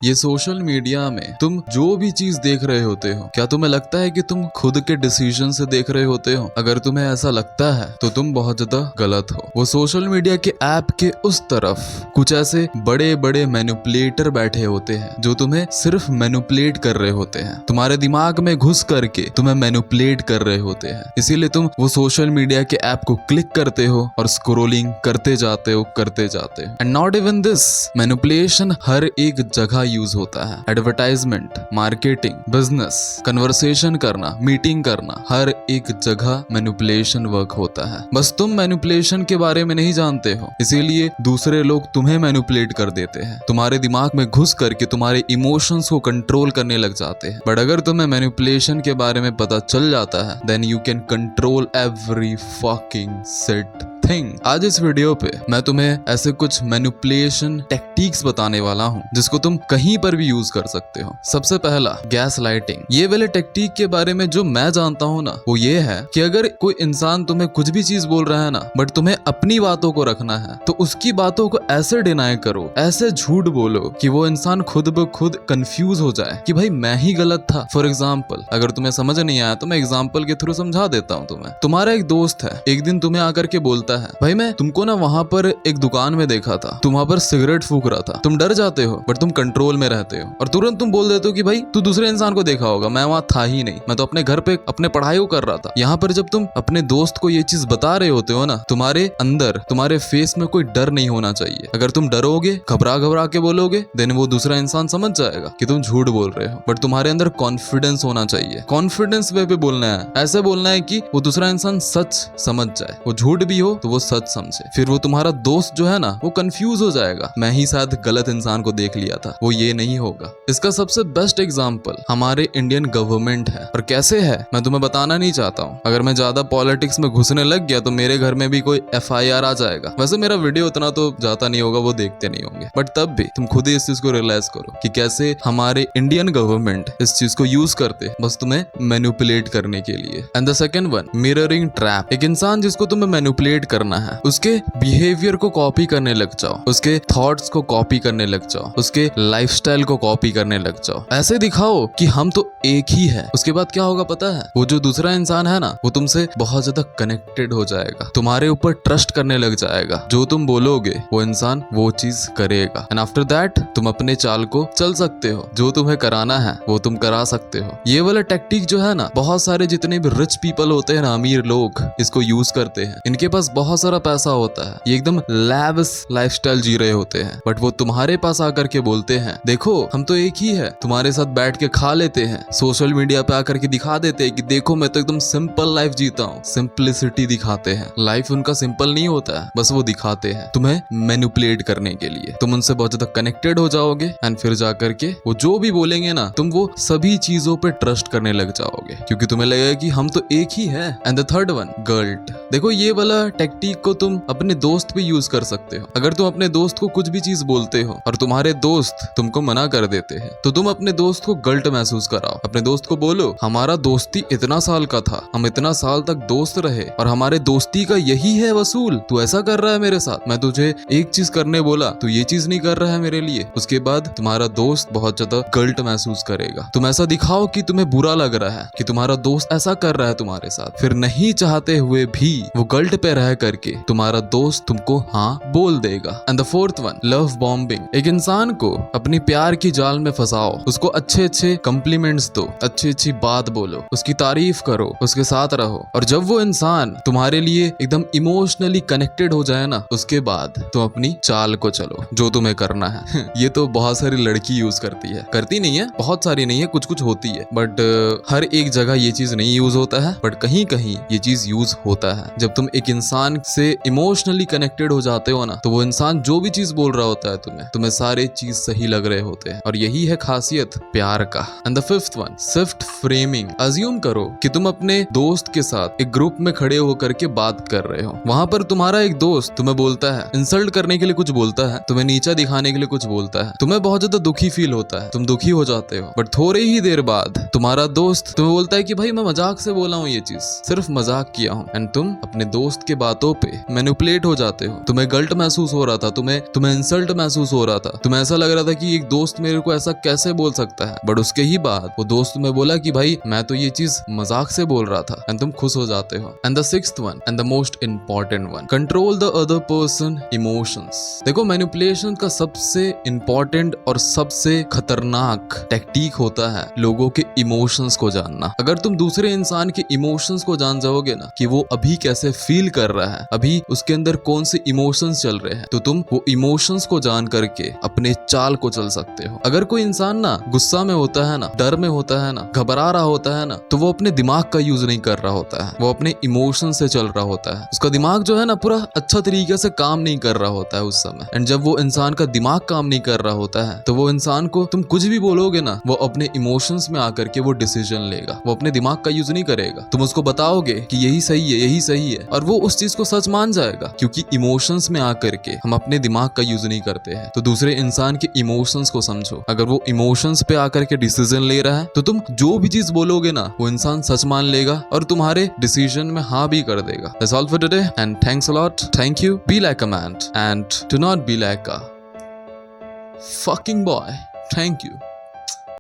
ये social media में तुम जो भी चीज देख रहे होते हो, क्या तुम्हें लगता है कि तुम खुद के डिसीजन से देख रहे होते हो? अगर तुम्हें ऐसा लगता है तो तुम बहुत ज्यादा गलत हो। वो सोशल मीडिया के ऐप के उस तरफ कुछ ऐसे बड़े बड़े मैनिपुलेटर बैठे होते हैं जो तुम्हें सिर्फ मैनिपुलेट कर रहे होते हैं, तुम्हारे दिमाग में घुस करके तुम्हें मैनिपुलेट कर रहे होते हैं। इसीलिए तुम वो सोशल मीडिया के ऐप को क्लिक करते हो और स्क्रोलिंग करते जाते हो। And not even this, manipulation हर एक जगह यूज होता है। एडवर्टाइजमेंट, मार्केटिंग, बिजनेस, कन्वर्सेशन करना, मीटिंग करना, हर एक जगह मैनिपुलेशन वर्क होता है। बस तुम मैनिपुलेशन के बारे में नहीं जानते हो, इसीलिए दूसरे लोग तुम्हें मैनिपुलेट कर देते हैं, तुम्हारे दिमाग में घुस करके तुम्हारे इमोशंस को कंट्रोल करने लग जाते हैं। बट अगर तुम्हें मैनिपुलेशन के बारे में पता चल जाता है, then you can control every fucking set thing. आज इस वीडियो पे मैं तुम्हें ऐसे कुछ मैनिपुलेशन टेक्निक्स बताने वाला हूँ जिसको तुम कहीं पर भी यूज कर सकते हो। सबसे पहला, गैस लाइटिंग। ये वाले टेक्निक के बारे में जो मैं जानता हूँ ना, वो ये है कि अगर कोई इंसान तुम्हें कुछ भी चीज बोल रहा है ना, बट तुम्हें अपनी बातों को रखना है, तो उसकी बातों को ऐसे डिनाई करो, ऐसे झूठ बोलो कि वो इंसान खुद ब खुद कंफ्यूज हो जाए कि भाई मैं ही गलत था। फॉर एग्जाम्पल, अगर तुम्हें समझ नहीं आया तो मैं एग्जाम्पल के थ्रू समझा देता हूँ तुम्हें। तुम्हारा एक दोस्त है, एक दिन तुम्हें आकर के बोलता है, भाई मैं तुमको ना वहां पर एक दुकान में देखा था, तुम वहां पर सिगरेट फूक रहा था। तुम डर जाते हो बट तुम कंट्रोल में रहते हो और तुरंत तुम बोल देते हो कि भाई तू दूसरे इंसान को देखा होगा, मैं वहां था ही नहीं, मैं तो अपने घर पे अपने पढ़ाई को कर रहा था। यहाँ पर जब तुम अपने दोस्त को ये चीज बता रहे होते हो ना, तुम्हारे अंदर, तुम्हारे फेस में कोई डर नहीं होना चाहिए। अगर तुम डरोगे, घबरा के बोलोगे, देन वो दूसरा इंसान समझ जाएगा कि तुम झूठ बोल रहे हो। बट तुम्हारे अंदर कॉन्फिडेंस होना चाहिए। कॉन्फिडेंस वे पे बोलना है, ऐसे बोलना है कि वो दूसरा इंसान सच समझ जाए। वो झूठ भी हो तो वो सच समझे। फिर वो तुम्हारा दोस्त जो है ना, वो कंफ्यूज हो जाएगा, मैं ही शायद गलत इंसान को देख लिया था। वो ये नहीं होगा। इसका सबसे बेस्ट एग्जांपल हमारे इंडियन गवर्नमेंट है। और कैसे है मैं तुम्हें बताना नहीं चाहता हूँ। अगर मैं ज्यादा पॉलिटिक्स में घुसने लग गया तो मेरे घर में भी कोई FIR आ जाएगा। वैसे मेरा वीडियो उतना तो जाता नहीं होगा, वो देखते नहीं होंगे, बट तब भी तुम खुद ही इस चीज को रियलाइज करो कि कैसे हमारे इंडियन गवर्नमेंट इस चीज को यूज करते बस तुम्हें मैनिपुलेट करने के लिए। And the second one, mirroring trap. एक इंसान जिसको तुम्हें मैनिपुलेट करना है, उसके बिहेवियर को कॉपी करने लग जाओ, उसके थॉट्स को कॉपी करने लग जाओ, उसके लाइफस्टाइल को कॉपी करने लग जाओ। ऐसे दिखाओ कि हम तो एक ही है। उसके बाद क्या होगा पता है? वो जो दूसरा इंसान है ना, वो तुमसे बहुत ज्यादा कनेक्टेड हो जाएगा, तुम्हारे ऊपर ट्रस्ट करने लग जाएगा। जो तुम बोलोगे वो इंसान वो चीज करेगा। एंड आफ्टर दैट तुम अपने चाल को चल सकते हो। जो तुम्हें कराना है वो तुम करा सकते हो। ये वाला टेक्निक जो है ना, बहुत सारे जितने भी रिच पीपल होते हैं ना, अमीर लोग, इसको यूज करते हैं। इनके पास बहुत सारा पैसा होता है, ये एकदम लैविश लाइफस्टाइल जी रहे होते हैं, बट वो तुम्हारे पास आकर के बोलते हैं, देखो हम तो एक ही है। तुम्हारे साथ बैठ के खा लेते हैं, सोशल मीडिया पे आकर के दिखा देते हैं कि देखो मैं तो एकदम सिंपल लाइफ जीता हूँ। सिंपलिसिटी दिखाते हैं। लाइफ उनका सिंपल नहीं होता है, बस वो दिखाते हैं तुम्हें मैनिपुलेट करने के लिए। तुम उनसे बहुत ज्यादा कनेक्टेड हो जाओगे एंड फिर जाकर के वो जो भी बोलेंगे ना, तुम वो सभी चीजों पे ट्रस्ट करने लग जाओगे, क्योंकि तुम्हें लगेगा कि हम तो एक ही है। And the third one, guilt. देखो ये वाला टेक्निक को तुम अपने दोस्त पे यूज कर सकते हो। अगर तुम अपने दोस्त को कुछ भी चीज बोलते हो और तुम्हारे दोस्त तुमको मना कर देते हैं, तो तुम अपने दोस्त को गिल्ट महसूस कराओ। अपने दोस्त को बोलो, हमारा दोस्ती इतना साल का था, हम इतना साल तक दोस्त रहे और हमारे दोस्ती का यही है वसूल। तू ऐसा कर रहा है मेरे साथ, मैं तुझे एक चीज करने बोला, तू ये चीज नहीं कर रहा है मेरे लिए। उसके बाद तुम्हारा दोस्त बहुत ज्यादा गिल्ट महसूस करेगा। तुम ऐसा दिखाओ कि तुम्हें बुरा लग रहा है कि तुम्हारा दोस्त ऐसा कर रहा है तुम्हारे साथ, फिर नहीं चाहते हुए भी वो गिल्ट पे रह करके तुम्हारा दोस्त तुमको हाँ बोल देगा। And the fourth one, love bombing. एक इंसान को अपनी प्यार की जाल में फंसाओ, उसको अच्छे अच्छे कॉम्प्लीमेंट्स दो, अच्छी अच्छी बात बोलो, उसकी तारीफ करो, उसके साथ रहो, और जब वो इंसान तुम्हारे लिए एकदम इमोशनली कनेक्टेड हो जाए ना, उसके बाद तुम अपनी चाल को चलो, जो तुम्हें करना है। ये तो बहुत सारी लड़की यूज करती है, करती नहीं है, बहुत सारी नहीं है, कुछ कुछ होती है, बट हर एक जगह ये चीज नहीं यूज होता है, बट कहीं कहीं ये चीज यूज होता है। जब तुम एक इंसान से इमोशनली कनेक्टेड हो जाते हो ना, तो वो इंसान जो भी चीज बोल रहा होता है तुम्हें सारे चीज सही लग रहे होते हैं, और यही है खासियत प्यार का। And the fifth one, shift framing. Assume करो कि तुम अपने दोस्त के साथ एक ग्रुप में खड़े होकर के बात कर रहे हो। वहां पर तुम्हारा एक दोस्त तुम्हें बोलता है, इंसल्ट करने के लिए कुछ बोलता है, तुम्हें नीचा दिखाने के लिए कुछ बोलता है, तुम्हें बहुत ज्यादा दुखी फील होता है, तुम दुखी हो जाते हो। बट थोड़े ही देर बाद तुम्हारा दोस्त तुम्हें बोलता है कि भाई मैं मजाक से बोला हूँ, ये चीज सिर्फ मजाक किया हूँ। एंड तुम अपने दोस्त के बात बातों पे मैनिपुलेट हो जाते हो। तुम्हें गलत महसूस हो रहा था, तुम्हें इंसल्ट महसूस हो रहा था, तुम्हें ऐसा लग रहा था कि एक दोस्त मेरे को ऐसा कैसे बोल सकता है, बट उसके ही बाद वो दोस्त तुम्हें बोला कि भाई मैं तो ये चीज मजाक से बोल रहा था, एंड तुम खुश हो जाते हो। And the sixth one and the most important one, control the other person emotions. देखो मैनिपुलेशन का सबसे इंपॉर्टेंट और सबसे खतरनाक टेक्निक होता है लोगों के इमोशंस को जानना। अगर तुम दूसरे इंसान के इमोशंस को जान जाओगे ना कि वो अभी कैसे फील कर रहा है, अभी उसके अंदर कौन से इमोशंस चल रहे हैं, तो तुम वो इमोशंस को जान करके अपने चाल को चल सकते हो। अगर कोई इंसान ना गुस्सा में होता है ना, डर में होता है ना, घबरा रहा होता है ना, तो वो अपने दिमाग का यूज नहीं कर रहा होता है, वो अपने इमोशन से चल रहा होता है। उसका दिमाग जो है ना पूरा अच्छा तरीके से काम नहीं कर रहा होता है उस समय। एंड जब वो इंसान का दिमाग काम नहीं कर रहा होता है तो वो इंसान को तुम कुछ भी बोलोगे ना, वो अपने इमोशंस में आकर के वो डिसीजन लेगा, वो अपने दिमाग का यूज नहीं करेगा। तुम उसको बताओगे कि यही सही है, यही सही है, और वो उस चीज को सच मान जाएगा, क्योंकि इमोशंस में आकर के हम अपने दिमाग का यूज नहीं करते हैं। तो दूसरे इंसान के इमोशंस को समझो। अगर वो इमोशंस पे आकर के डिसीजन ले रहा है तो तुम जो भी चीज बोलोगे ना वो इंसान सच मान लेगा और तुम्हारे डिसीजन में हाँ भी कर देगा। That's all for today and thanks a lot. Thank you. Be like a man and do not be like a fucking boy. Thank you.